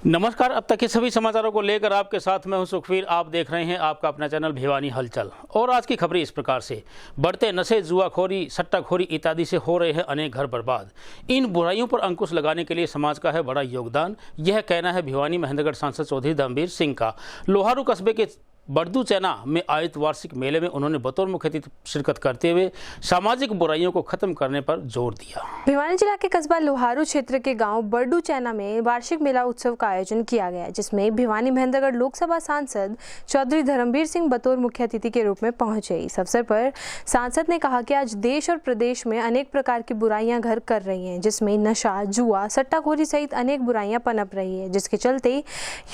नमस्कार। अब तक के सभी समाचारों को लेकर आपके साथ मैं हूं सुखवीर। आप देख रहे हैं आपका अपना चैनल भिवानी हलचल। और आज की खबरें इस प्रकार से। बढ़ते नशे, जुआखोरी, सट्टाखोरी इत्यादि से हो रहे हैं अनेक घर बर्बाद। इन बुराइयों पर अंकुश लगाने के लिए समाज का है बड़ा योगदान, यह कहना है भिवानी महेंद्रगढ़ सांसद चौधरी धर्मवीर सिंह का। लोहारू कस्बे के बड़दू चैना में आयोजित वार्षिक मेले में उन्होंने बतौर मुख्य अतिथि शिरकत करते हुए सामाजिक बुराइयों को खत्म करने पर जोर दिया। भिवानी जिला के कस्बा लोहारू क्षेत्र के गांव बड़दू चैना में वार्षिक मेला उत्सव का आयोजन किया गया, जिसमें भिवानी महेंद्रगढ़ लोकसभा सांसद चौधरी धर्मवीर सिंह बतौर मुख्य अतिथि के रूप में पहुंचे। इस अवसर पर सांसद ने कहा कि आज देश और प्रदेश में अनेक प्रकार की बुराइयां घर कर रही हैं, जिसमें नशा, जुआ, सट्टाखोरी सहित अनेक बुराइयां पनप रही है, जिसके चलते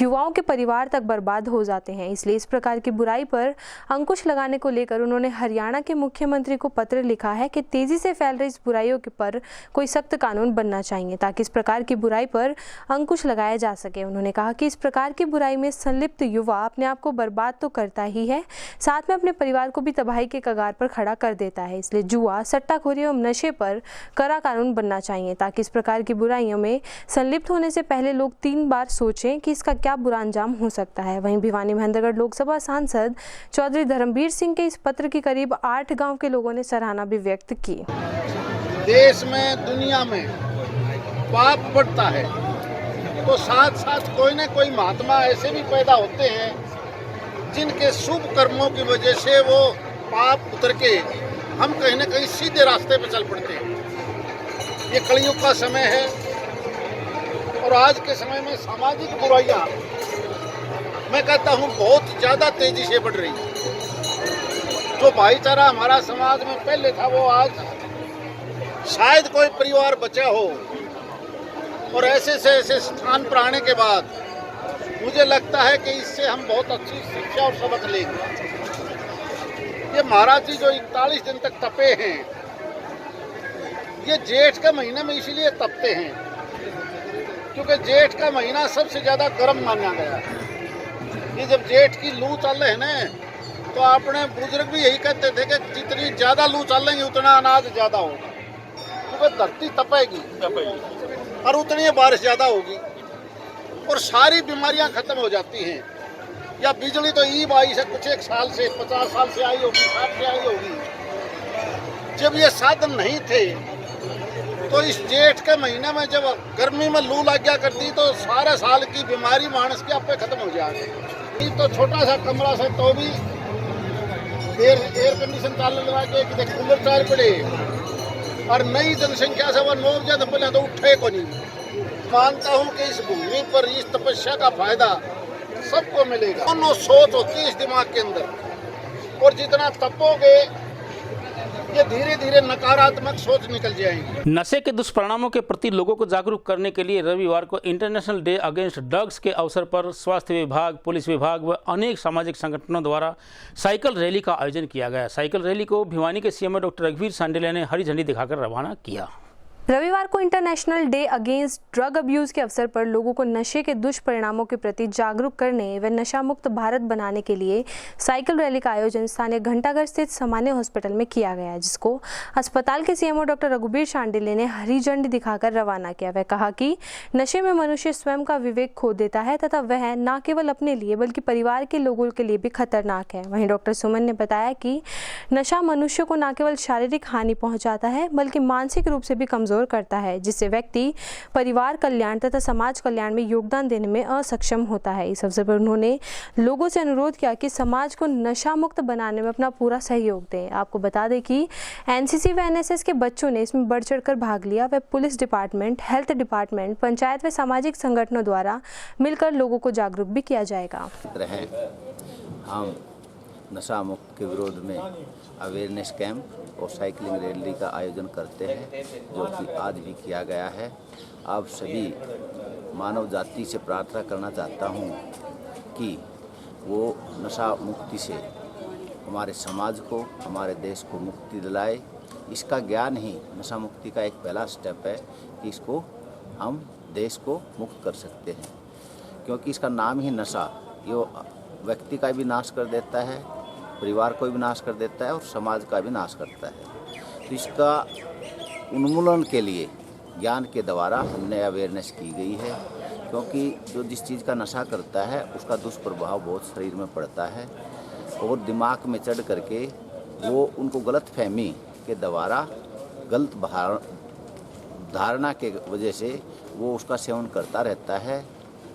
युवाओं के परिवार तक बर्बाद हो जाते हैं। इसलिए इस प्रकार की बुराई पर अंकुश लगाने को लेकर उन्होंने हरियाणा के मुख्यमंत्री को पत्र लिखा है कि तेजी से फैल रही इस बुराइयों के पर कोई सख्त कानून बनना चाहिए ताकि इस प्रकार की बुराई पर अंकुश लगाया जा सके। उन्होंने कहा कि इस प्रकार की बुराई में संलिप्त युवा अपने आप को बर्बाद तो करता ही है, साथ में अपने परिवार को भी तबाही के कगार पर खड़ा कर देता है। इसलिए जुआ, सट्टाखोरी एवं नशे पर कड़ा कानून बनना चाहिए ताकि इस प्रकार की बुराइयों में संलिप्त होने से पहले लोग 3 बार सोचें कि इसका क्या बुरा अंजाम हो सकता है। वहीं भिवानी महेंद्रगढ़ लोकसभा सांसद चौधरी धर्मवीर सिंह के इस पत्र की करीब 8 गांव के लोगों ने सराहना भी व्यक्त की। देश में, दुनिया में पाप बढ़ता है तो साथ साथ कोई न कोई महात्मा ऐसे भी पैदा होते हैं जिनके शुभ कर्मों की वजह से वो पाप उतर के हम कहीं न कहीं सीधे रास्ते पे चल पड़ते हैं। ये कलयुग का समय है और आज के समय में सामाजिक बुराइयां मैं कहता हूँ बहुत ज़्यादा तेजी से बढ़ रही है। जो भाईचारा हमारा समाज में पहले था वो आज शायद कोई परिवार बचा हो, और ऐसे से ऐसे स्थान पर आने के बाद मुझे लगता है कि इससे हम बहुत अच्छी शिक्षा और सबक लेंगे। ये महाराज जी जो 41 दिन तक तपे हैं, ये जेठ के महीने में इसीलिए तपते हैं क्योंकि जेठ का महीना सबसे ज़्यादा गर्म माना गया है। ये जब जेठ की लू चल रहे हैं ना, तो अपने बुजुर्ग भी यही कहते थे कि जितनी ज़्यादा लू चलेंगे उतना अनाज ज़्यादा होगा, क्योंकि धरती तपेगी और उतनी बारिश ज़्यादा होगी और सारी बीमारियां खत्म हो जाती हैं। या बिजली तो ईब आई से कुछ 1 साल से 50 साल से आई होगी, 60 से आई होगी। जब ये साधन नहीं थे तो इस जेठ के महीने में जब गर्मी में लू लग गया करती तो सारे साल की बीमारी मानस के आपे खत्म हो जाती। तो छोटा सा कमरा से तो भी एयर कंडीशन चालू लगा के कूलर चाल पड़े, और नई जनसंख्या से वह 9 बजे तो पहले तो उठे को नहीं। मानता हूँ कि इस भूमि पर इस तपस्या का फायदा सबको मिलेगा। दोनों सोच होती है इस दिमाग के अंदर, और जितना तपोगे ये धीरे धीरे नकारात्मक सोच निकल जाएगी। नशे के दुष्परिणामों के प्रति लोगों को जागरूक करने के लिए रविवार को इंटरनेशनल डे अगेंस्ट ड्रग्स के अवसर पर स्वास्थ्य विभाग, पुलिस विभाग व अनेक सामाजिक संगठनों द्वारा साइकिल रैली का आयोजन किया गया। साइकिल रैली को भिवानी के सीएमओ डॉक्टर रघुवीर सांडेलिया ने हरी झंडी दिखाकर रवाना किया। रविवार को international day against drug abuse के अवसर पर लोगों को नशे के दुष्परिणामों के प्रति जागरूक करने व नशा मुक्त भारत बनाने के लिए साइकिल रैली का आयोजन स्थानीय घंटाघर स्थित सामान्य हॉस्पिटल में किया गया, जिसको अस्पताल के सीएमओ डॉक्टर रघुवीर सांडेले ने हरी झंडी दिखाकर रवाना किया। वह कहा कि नशे में मनुष्य स्वयं का विवेक खो देता है तथा वह न केवल अपने लिए बल्कि परिवार के लोगों के लिए भी खतरनाक है। वहीं डॉक्टर सुमन ने बताया कि नशा मनुष्य को न केवल शारीरिक हानि पहुंचाता है बल्कि मानसिक रूप से भी कमजोर करता है, जिससे व्यक्ति परिवार कल्याण तथा समाज कल्याण में योगदान देने में असक्षम होता है। इस अवसर पर उन्होंने लोगों से अनुरोध किया कि समाज को नशा मुक्त बनाने में अपना पूरा सहयोग दें। आपको बता दें कि एनसीसी व एनएसएस के बच्चों ने इसमें बढ़ चढ़कर भाग लिया। वह police department, health department, panchayat व सामाजिक संगठनों द्वारा मिलकर लोगों को जागरूक भी किया जाएगा। हम नशा मुक्त के विरोध में अवेयरनेस कैंप और साइकिलिंग रैली का आयोजन करते हैं, जो कि आज भी किया गया है। आप सभी मानव जाति से प्रार्थना करना चाहता हूं कि वो नशा मुक्ति से हमारे समाज को, हमारे देश को मुक्ति दिलाए। इसका ज्ञान ही नशा मुक्ति का एक पहला स्टेप है कि इसको हम देश को मुक्त कर सकते हैं, क्योंकि इसका नाम ही नशा ये व्यक्ति का भी नाश कर देता है, परिवार को भी नाश कर देता है और समाज का भी नाश करता है। तो इसका उन्मूलन के लिए ज्ञान के द्वारा हमने अवेयरनेस की गई है। क्योंकि जो जिस चीज़ का नशा करता है उसका दुष्प्रभाव बहुत शरीर में पड़ता है और दिमाग में चढ़ करके वो उनको गलत फहमी के द्वारा गलत धारणा के वजह से वो उसका सेवन करता रहता है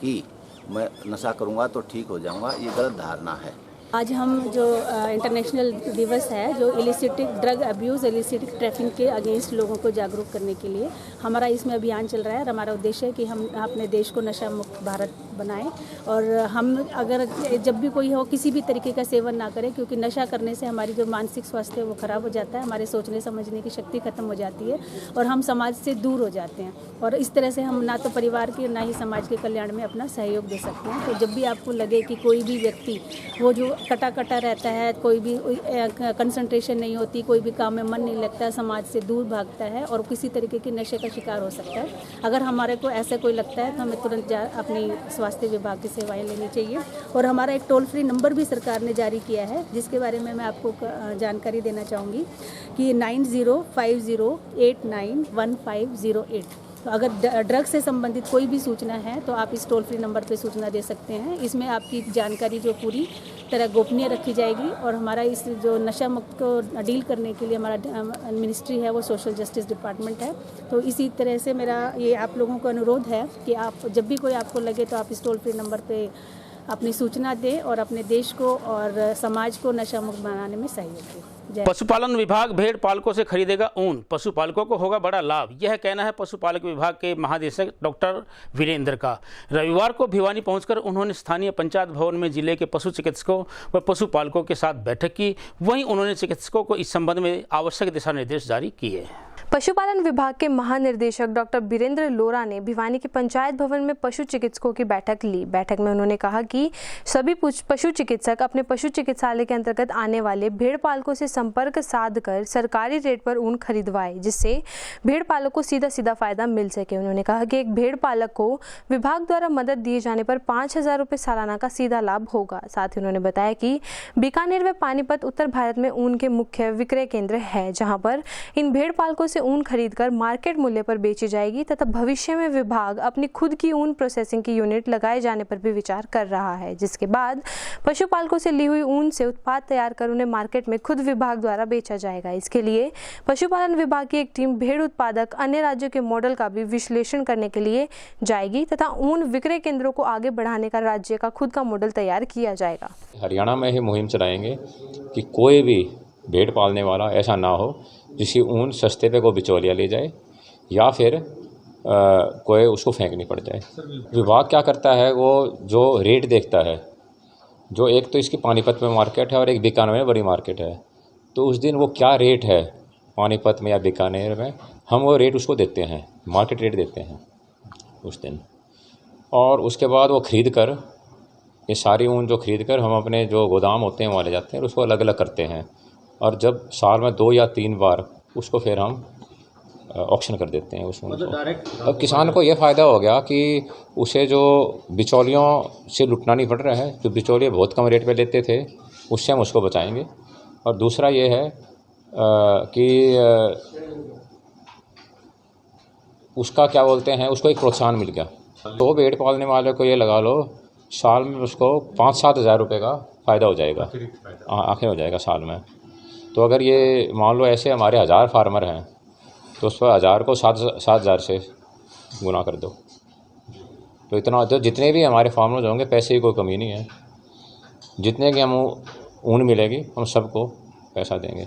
कि मैं नशा करूँगा तो ठीक हो जाऊँगा। ये गलत धारणा है। आज हम जो इंटरनेशनल दिवस है जो illicit drug abuse illicit trafficking के अगेंस्ट लोगों को जागरूक करने के लिए हमारा इसमें अभियान चल रहा है। और हमारा उद्देश्य है कि हम अपने देश को नशा मुक्त भारत बनाएं और हम अगर जब भी कोई हो किसी भी तरीके का सेवन ना करें, क्योंकि नशा करने से हमारी जो मानसिक स्वास्थ्य है वो ख़राब हो जाता है, हमारे सोचने समझने की शक्ति ख़त्म हो जाती है और हम समाज से दूर हो जाते हैं। और इस तरह से हम ना तो परिवार के ना ही समाज के कल्याण में अपना सहयोग दे सकते हैं। तो जब भी आपको लगे कि कोई भी व्यक्ति वो जो कटा रहता है, कोई भी कंसंट्रेशन नहीं होती, कोई भी काम में मन नहीं लगता, समाज से दूर भागता है और किसी तरीके के नशे का शिकार हो सकता है, अगर हमारे को ऐसा कोई लगता है तो हमें तुरंत अपनी स्वास्थ्य विभाग की सेवाएं लेनी चाहिए। और हमारा एक टोल फ्री नंबर भी सरकार ने जारी किया है जिसके बारे में मैं आपको जानकारी देना चाहूँगी कि 9050891508। तो अगर ड्रग से संबंधित कोई भी सूचना है तो आप इस टोल फ्री नंबर पे सूचना दे सकते हैं। इसमें आपकी जानकारी जो पूरी तरह गोपनीय रखी जाएगी और हमारा इस जो नशा मुक्त को डील करने के लिए हमारा मिनिस्ट्री है वो सोशल जस्टिस डिपार्टमेंट है। तो इसी तरह से मेरा ये आप लोगों को अनुरोध है कि आप जब भी कोई आपको लगे तो आप इस टोल फ्री नंबर पे अपनी सूचना दें और अपने देश को और समाज को नशा मुक्त बनाने में सहयोग दें। पशुपालन विभाग भेड़ पालकों से खरीदेगा ऊन, पशुपालकों को होगा बड़ा लाभ, यह कहना है पशुपालक विभाग के महानिदेशक डॉक्टर वीरेंद्र का। रविवार को भिवानी पहुंचकर उन्होंने स्थानीय पंचायत भवन में जिले के पशु चिकित्सकों व पशुपालकों के साथ बैठक की। वहीं उन्होंने चिकित्सकों को इस संबंध में आवश्यक दिशा निर्देश जारी किए। पशुपालन विभाग के महानिर्देशक डॉक्टर बीरेंद्र लोरा ने भिवानी के पंचायत भवन में पशु चिकित्सकों की बैठक ली। बैठक में उन्होंने कहा कि सभी पशु चिकित्सक अपने पशु चिकित्सालय के अंतर्गत आने वाले भेड़ पालकों से संपर्क साधकर सरकारी रेट पर ऊन खरीदवाए, जिससे भेड़ पालक को सीधा सीधा फायदा मिल सके। उन्होंने कहा कि एक भेड़ पालक को विभाग द्वारा मदद दिए जाने पर 5,000 रुपये सालाना का सीधा लाभ होगा। साथ ही उन्होंने बताया कि बीकानेर व पानीपत उत्तर भारत में ऊन के मुख्य विक्रय केंद्र है, जहां पर इन भेड़ पालकों से ऊन खरीदकर मार्केट मूल्य पर बेची जाएगी तथा भविष्य में विभाग अपनी खुद की ऊन प्रोसेसिंग की यूनिट लगाए जाने पर भी विचार कर रहा है, जिसके बाद पशुपालकों से ली हुई ऊन से उत्पाद तैयार कर उन्हें मार्केट में खुद विभाग द्वारा बेचा जाएगा। इसके लिए पशुपालन विभाग की एक टीम भेड़ उत्पादक अन्य राज्यों के मॉडल का भी विश्लेषण करने के लिए जाएगी तथा ऊन विक्रय केंद्रों को आगे बढ़ाने का राज्य का खुद का मॉडल तैयार किया जाएगा। हरियाणा में ही मुहिम चलाएंगे कि कोई भी भेड़ पालने वाला ऐसा ना हो जिसकी ऊन सस्ते पे को बिचौलिया ले जाए या फिर कोई उसको फेंकनी पड़ जाए। विभाग क्या करता है, वो जो रेट देखता है, जो एक तो इसकी पानीपत में मार्केट है और एक बीकानेर में बड़ी मार्केट है, तो उस दिन वो क्या रेट है पानीपत में या बीकानेर में, हम वो रेट उसको देते हैं, मार्केट रेट देते हैं उस दिन। और उसके बाद वो ख़रीद कर, ये सारी ऊन जो ख़रीद कर हम अपने जो गोदाम होते हैं वहाँ ले जाते हैं और उसको अलग अलग करते हैं। और जब साल में 2 या 3 बार उसको फिर हम ऑक्शन कर देते हैं उस ऊन को। अब किसान को ये फ़ायदा हो गया कि उसे जो बिचौलियों से लुटना नहीं पड़ रहा है, जो बिचौलिए बहुत कम रेट पे लेते थे उससे हम उसको बचाएंगे। और दूसरा ये है कि उसका क्या बोलते हैं, उसको एक प्रोत्साहन मिल गया। तो भेड़ पालने वाले को ये लगा लो साल में उसको 5-7 हज़ार रुपये का फ़ायदा हो जाएगा, आखिर हो जाएगा साल में। तो अगर ये मान लो ऐसे हमारे 1000 फार्मर हैं तो उस पर 1000 को 7,000 से गुना कर दो, तो इतना तो जितने भी हमारे फार्मर्स होंगे पैसे की कोई कमी नहीं है। जितने की हम ऊन मिलेगी हम सबको पैसा देंगे।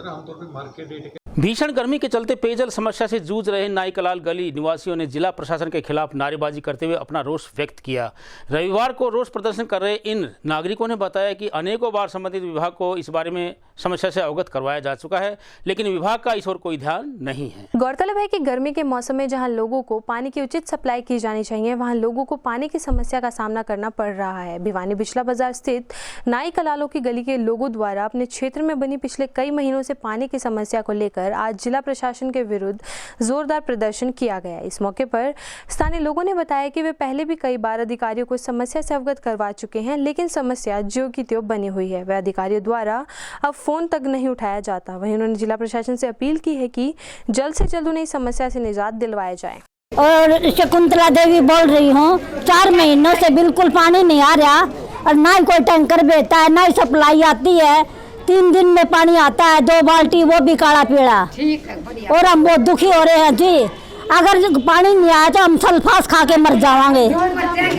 भीषण गर्मी के चलते पेयजल समस्या से जूझ रहे नाईकलाल गली निवासियों ने जिला प्रशासन के खिलाफ नारेबाजी करते हुए अपना रोष व्यक्त किया। रविवार को रोष प्रदर्शन कर रहे इन नागरिकों ने बताया कि अनेकों बार संबंधित विभाग को इस बारे में समस्या से अवगत करवाया जा चुका है, लेकिन विभाग का इस ओर कोई ध्यान नहीं है। गौरतलब है कि गर्मी के मौसम में जहां लोगों को पानी की उचित सप्लाई की जानी चाहिए, वहां लोगों को पानी की समस्या का सामना करना पड़ रहा है। भिवानी बिचला बाजार स्थित नाईकलालों की गली के लोगों द्वारा अपने क्षेत्र में बनी पिछले कई महीनों से पानी की समस्या को लेकर आज जिला प्रशासन के विरुद्ध जोरदार प्रदर्शन किया गया। इस मौके पर स्थानीय लोगों ने बताया कि वे पहले भी कई बार अधिकारियों को समस्या से अवगत करवा चुके हैं, लेकिन समस्या ज्यों की त्यों बनी हुई है। वह अधिकारियों द्वारा अब फोन तक नहीं उठाया जाता। वहीं उन्होंने जिला प्रशासन से अपील की है कि जल्द से जल्द उन्हें इस समस्या से निजात दिलवाया जाए। और शकुंतला देवी बोल रही हूँ। 4 महीनों से बिल्कुल पानी नहीं आ रहा और ना ही कोई टैंकर भेजता है, ना ही सप्लाई आती है। 3 दिन में पानी आता है, 2 बाल्टी, वो भी काला पीला। और हम बहुत दुखी हो रहे हैं जी। अगर पानी नहीं आया तो हम सल्फास खा के मर जावांगे।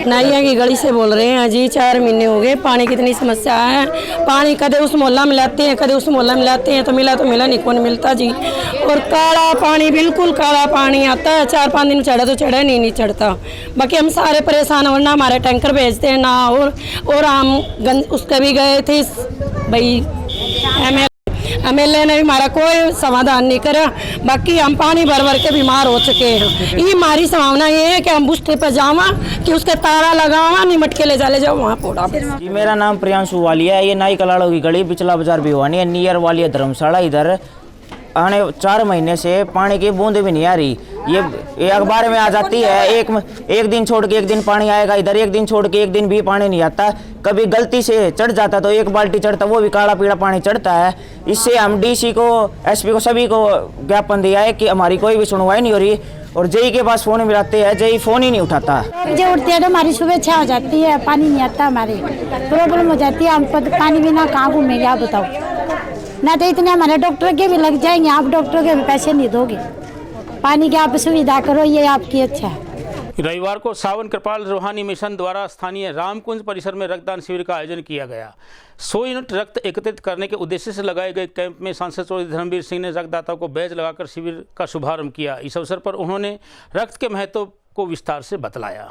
नाइया की गली से बोल रहे हैं जी। 4 महीने हो गए, पानी कितनी समस्या है। पानी कदे उस मोहल्ला में लाते हैं, कदे उस मोहल्ला में लाते हैं, तो मिला नहीं, कौन मिलता जी। और काला पानी, बिल्कुल काला पानी आता है। 4-5 दिन चढ़ा तो चढ़ा, नहीं चढ़ता। बाकी हम सारे परेशान हो, ना हमारे टैंकर भेजते हैं ना। और हम उसके भी गए थे भाई, MLA ने भी हमारा कोई समाधान नहीं करा। बाकी हम पानी भर के बीमार हो चुके हैं। ये हमारी संभावना ये है कि हम बुस्ते पर जावा, कि उसके तारा लगावा, निमट के ले जाओ वहाँ पोड़ा। जी, मेरा नाम प्रियांशु वालिया है। ये नाई कलाड़ों की गली, बिचला बाजार भिवानी है, नियर वालिया धर्मशाला। इधर आने 4 महीने से पानी की बूंद भी नहीं आ रही। ये अखबार में आ जाती है, एक दिन छोड़ के एक दिन पानी आएगा, इधर एक दिन छोड़ के एक दिन भी पानी नहीं आता। कभी गलती से चढ़ जाता तो 1 बाल्टी चढ़ता, वो भी काला पीला पानी चढ़ता है। इससे हम DC को, SP को, सभी को ज्ञापन दिया है कि हमारी कोई भी सुनवाई नहीं हो रही। और JE के पास फ़ोन मिलाते हैं, JE फ़ोन ही नहीं उठाता। जो उठते हैं तो हमारी सुबह 6 हो जाती है, पानी नहीं आता, हमारी प्रॉब्लम हो जाती है। हम पानी बिना कहाँ घूमेंगे आप बताओ। ना तो इतने हमारे डॉक्टर के भी लग जाएंगे, आप डॉक्टर के भी पैसे नहीं दोगे। पानी की आप सुविधा करो, ये आपकी अच्छा है। रविवार को सावन कृपाल रूहानी मिशन द्वारा स्थानीय रामकुंज परिसर में रक्तदान शिविर का आयोजन किया गया। 100 यूनिट रक्त एकत्रित करने के उद्देश्य से लगाए गए कैंप में सांसद चौधरी धर्मवीर सिंह ने रक्तदाताओं को बैज लगाकर शिविर का शुभारंभ किया। इस अवसर पर उन्होंने रक्त के महत्व को विस्तार से बतलाया।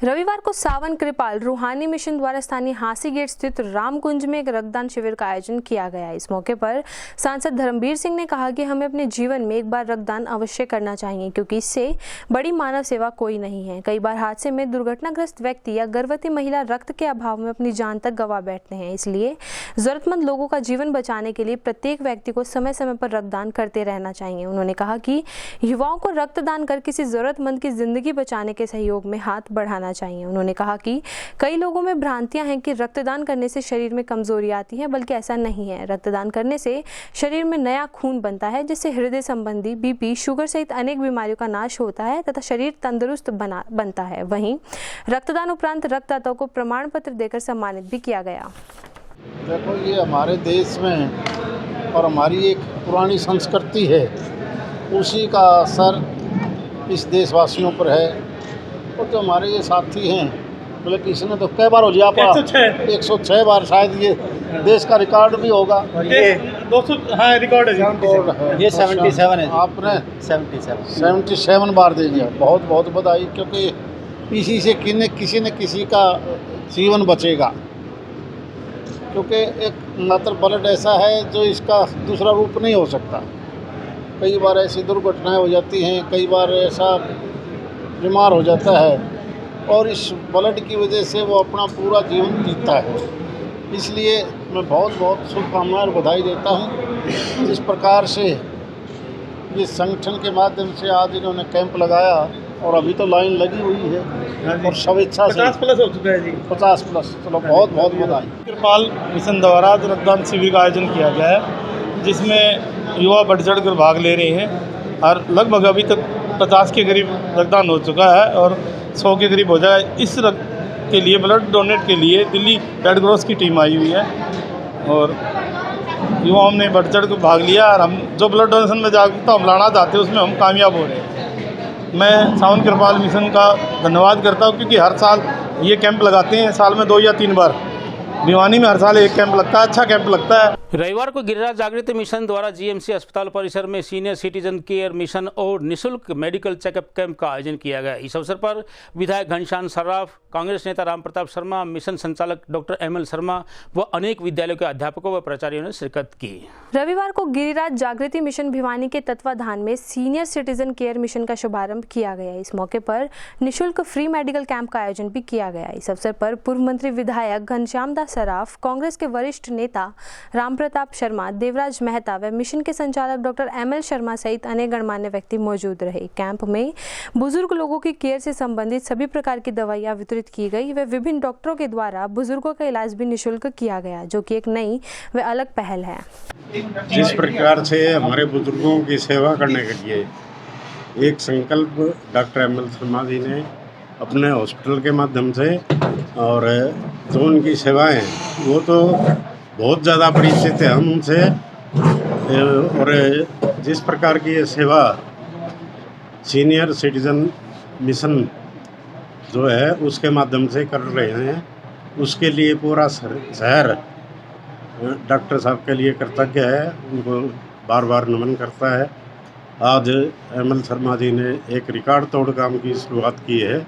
रविवार को सावन कृपाल रूहानी मिशन द्वारा स्थानीय हांसी गेट स्थित रामकुंज में एक रक्तदान शिविर का आयोजन किया गया। इस मौके पर सांसद धर्मवीर सिंह ने कहा कि हमें अपने जीवन में एक बार रक्तदान अवश्य करना चाहिए, क्योंकि इससे बड़ी मानव सेवा कोई नहीं है। कई बार हादसे में दुर्घटनाग्रस्त व्यक्ति या गर्भवती महिला रक्त के अभाव में अपनी जान तक गंवा बैठते हैं। इसलिए जरूरतमंद लोगों का जीवन बचाने के लिए प्रत्येक व्यक्ति को समय समय पर रक्तदान करते रहना चाहिए। उन्होंने कहा कि युवाओं को रक्तदान कर किसी जरूरतमंद की जिंदगी बचाने के सहयोग में हाथ बढ़ाना चाहिए। उन्होंने कहा कि कई लोगों में भ्रांतियां हैं कि रक्तदान करने से शरीर में कमजोरी आती है, बल्कि ऐसा नहीं है। रक्तदान करने से शरीर में नया खून बनता है, जिससे हृदय संबंधी, BP, शुगर सहित अनेक बीमारियों का नाश होता है तथा शरीर तंदुरुस्त बनता है। वहीं रक्तदान उपरांत रक्तदाताओं को प्रमाण पत्र देकर सम्मानित भी किया गया। देखो, ये हमारे देश में और हमारी एक पुरानी संस्कृति है, उसी का असर इस देशवासियों पर है। और जो हमारे ये साथी हैं, बल्कि इसने तो कई बार हो गया, 106 बार शायद ये देश का रिकॉर्ड भी होगा। ये 200, हाँ, रिकॉर्ड है। ये 77 है। आपने 77 बार दे दिया। बहुत बहुत बधाई, क्योंकि इसी से किसी न किसी का जीवन बचेगा। क्योंकि एक मात्र ब्लड ऐसा है जो इसका दूसरा रूप नहीं हो सकता। कई बार ऐसी दुर्घटनाएं हो जाती हैं, कई बार ऐसा बीमार हो जाता है, और इस ब्लड की वजह से वो अपना पूरा जीवन जीता है। इसलिए मैं बहुत बहुत शुभकामनाएं और बधाई देता हूँ। जिस प्रकार से ये संगठन के माध्यम से आज इन्होंने कैंप लगाया, और अभी तो लाइन लगी हुई है, और स्वेच्छा से 50+ हो चुका है जी। 50+। चलो, बहुत बहुत बधाई। कृपाल मिशन द्वारा रक्तदान शिविर का आयोजन किया गया है, जिसमें युवा बढ़ चढ़ कर भाग ले रहे हैं। और लगभग अभी तक 50 के करीब रक्तदान हो चुका है, और 100 के करीब हो जाएगा। इस रक्त के लिए, ब्लड डोनेट के लिए दिल्ली रेड क्रॉस की टीम आई हुई है, और युवाओं ने बढ़ चढ़ कर भाग लिया। और हम जो ब्लड डोनेशन में जागरूकता हम लाना चाहते हैं, उसमें हम कामयाब हो रहे हैं। मैं सावन कृपाल मिशन का धन्यवाद करता हूँ, क्योंकि हर साल ये कैंप लगाते हैं, साल में 2 या 3 बार। भिवानी में हर साल एक कैंप लगता है, अच्छा कैंप लगता है। रविवार को गिरिराज जागृति मिशन द्वारा GMC अस्पताल परिसर में सीनियर सिटीजन केयर मिशन और निःशुल्क मेडिकल चेकअप कैंप का आयोजन किया गया। इस अवसर पर विधायक घनश्याम सर्राफ, कांग्रेस नेता रामप्रताप शर्मा, मिशन संचालक डॉक्टर ML शर्मा व अनेक विद्यालयों के अध्यापकों व प्राचार्यों ने शिरकत की। रविवार को गिरिराज जागृति मिशन भिवानी के तत्वाधान में सीनियर सिटीजन केयर मिशन का शुभारंभ किया गया। इस मौके पर निःशुल्क फ्री मेडिकल कैंप का आयोजन भी किया गया। इस अवसर पर पूर्व मंत्री विधायक घनश्याम दास सर्राफ, कांग्रेस के वरिष्ठ नेता रामप्रताप शर्मा, देवराज मेहता व मिशन के संचालक डॉक्टर ML शर्मा सहित अनेक गणमान्य व्यक्ति मौजूद रहे। कैंप में बुजुर्ग लोगों की केयर से संबंधित सभी प्रकार की दवाइयां वितरित की गई व विभिन्न डॉक्टरों के द्वारा बुजुर्गों का इलाज भी निःशुल्क किया गया, जो कि एक नई व अलग पहल है। जिस प्रकार से हमारे बुजुर्गों की सेवा करने के लिए एक संकल्प डॉक्टर एम.एल. शर्मा जी ने अपने हॉस्पिटल के माध्यम से, और जो उनकी सेवाएं हैं वो तो बहुत ज़्यादा परिचित है हम उनसे, और जिस प्रकार की ये सेवा सीनियर सिटीजन मिशन जो है उसके माध्यम से कर रहे हैं, उसके लिए पूरा शहर डॉक्टर साहब के लिए कृतज्ञ है, उनको बार बार नमन करता है। आज एम.एल. शर्मा जी ने एक रिकॉर्ड तोड़ काम की शुरुआत की है,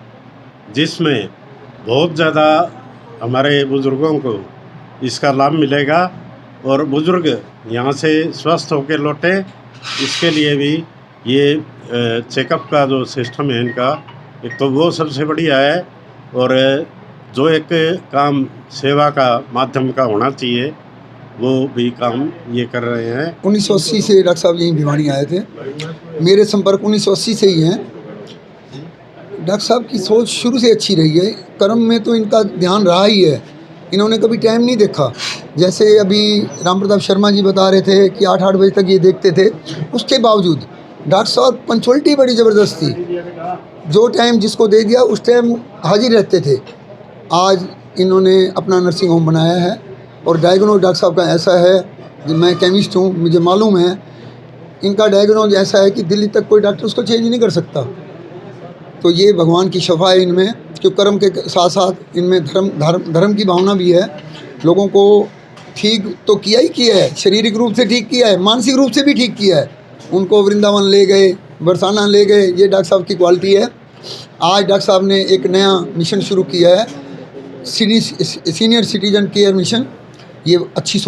जिसमें बहुत ज़्यादा हमारे बुज़ुर्गों को इसका लाभ मिलेगा और बुज़ुर्ग यहाँ से स्वस्थ होकर लौटे, इसके लिए भी ये चेकअप का जो सिस्टम है इनका, एक तो वो सबसे बढ़िया है, और जो एक काम सेवा का माध्यम का होना चाहिए वो भी काम ये कर रहे हैं। 1980 से डॉक्टर साहब यहीं भिवानी आए थे, मेरे संपर्क 1980 से ही हैं। डॉक्टर साहब की सोच शुरू से अच्छी रही है, कर्म में तो इनका ध्यान रहा ही है, इन्होंने कभी टाइम नहीं देखा। जैसे अभी राम प्रताप शर्मा जी बता रहे थे कि 8-8 बजे तक ये देखते थे, उसके बावजूद डॉक्टर साहब पंचुअलिटी बड़ी ज़बरदस्त थी, जो टाइम जिसको दे दिया उस टाइम हाजिर रहते थे। आज इन्होंने अपना नर्सिंग होम बनाया है, और डायग्नोज डॉक्टर साहब का ऐसा है कि मैं केमिस्ट हूँ, मुझे मालूम है इनका डायग्नोज ऐसा है कि दिल्ली तक कोई डॉक्टर उसको चेंज नहीं कर सकता। तो ये भगवान की शफा है इनमें, जो कर्म के साथ साथ इनमें धर्म की भावना भी है। लोगों को ठीक तो किया ही किया है, शारीरिक रूप से ठीक किया है, मानसिक रूप से भी ठीक किया है। उनको वृंदावन ले गए, बरसाना ले गए, ये डॉक्टर साहब की क्वालिटी है। आज डॉक्टर साहब ने एक नया मिशन शुरू किया है, सीनियर सिटीजन केयर मिशन। ये अच्छी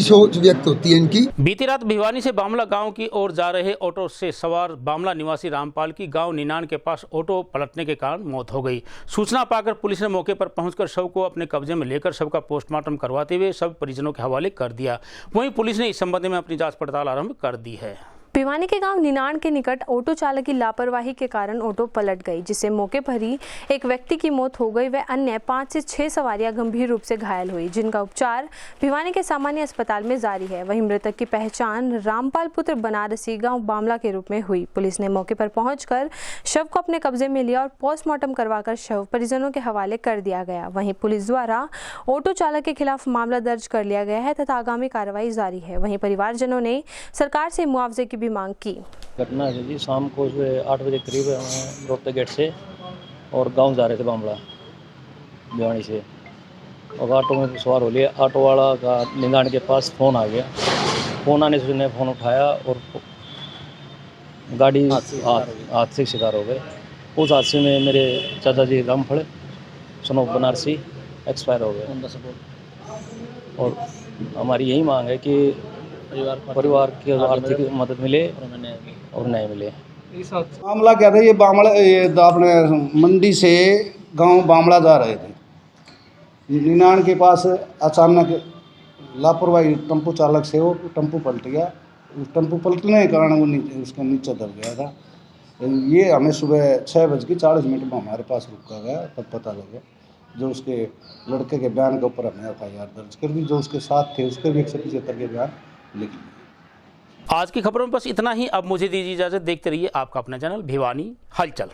सोच व्यक्त होती है इनकी। बीती रात भिवानी से बामला गांव की ओर जा रहे ऑटो से सवार बामला निवासी रामपाल की गांव निनान के पास ऑटो पलटने के कारण मौत हो गई। सूचना पाकर पुलिस ने मौके पर पहुंचकर शव को अपने कब्जे में लेकर शव का पोस्टमार्टम करवाते हुए शव परिजनों के हवाले कर दिया। वहीं पुलिस ने इस संबंध में अपनी जांच पड़ताल आरंभ कर दी है। भिवानी के गांव निनान के निकट ऑटो चालक की लापरवाही के कारण ऑटो पलट गई, जिससे मौके पर ही एक व्यक्ति की मौत हो गई व अन्य 5 से 6 सवारियां गंभीर रूप से घायल हुई, जिनका उपचार भिवानी के सामान्य अस्पताल में जारी है। वहीं मृतक की पहचान रामपाल पुत्र बनारसी गांव बामला के रूप में हुई। पुलिस ने मौके पर पहुंचकर शव को अपने कब्जे में लिया और पोस्टमार्टम करवाकर शव परिजनों के हवाले कर दिया गया। वहीं पुलिस द्वारा ऑटो चालक के खिलाफ मामला दर्ज कर लिया गया है तथा आगामी कार्रवाई जारी है। वहीं परिवारजनों ने सरकार से मुआवजे की भी मांग की। घटना है जी, शाम को 8 बजे करीब रोहते गेट से और गांव जा रहे थे बामला भिवानी से, और ऑटो में सवार हो लिया। ऑटो वाला का निनान के पास फ़ोन आ गया, फ़ोन आने से उसने फ़ोन उठाया और गाड़ी हादसे के शिकार हो गए। उस हादसे में मेरे चाचा जी रामफल सनोप बनारसी एक्सपायर हो गए, और हमारी यही मांग है कि परिवार की आर्थिक मदद मिले और न्याय मिले। मामला क्या था, ये बामला अपने मंडी से गांव बामला जा रहे थे, निनान के पास अचानक लापरवाही टेम्पो चालक से वो टेम्पो पलट गया। टेम्पो पलटने के कारण वो उसके नीचे दब गया था। ये हमें सुबह 6:40 में हमारे पास रुका गया, तब पता लगा। जो उसके लड़के के बयान के ऊपर हमने FIR दर्ज कर दी, जो उसके साथ थे उसके भी 175 के बयान लिख लिए। आज की खबरों में बस इतना ही। अब मुझे दीजिए इजाजत। देखते रहिए आपका अपना चैनल भिवानी हलचल।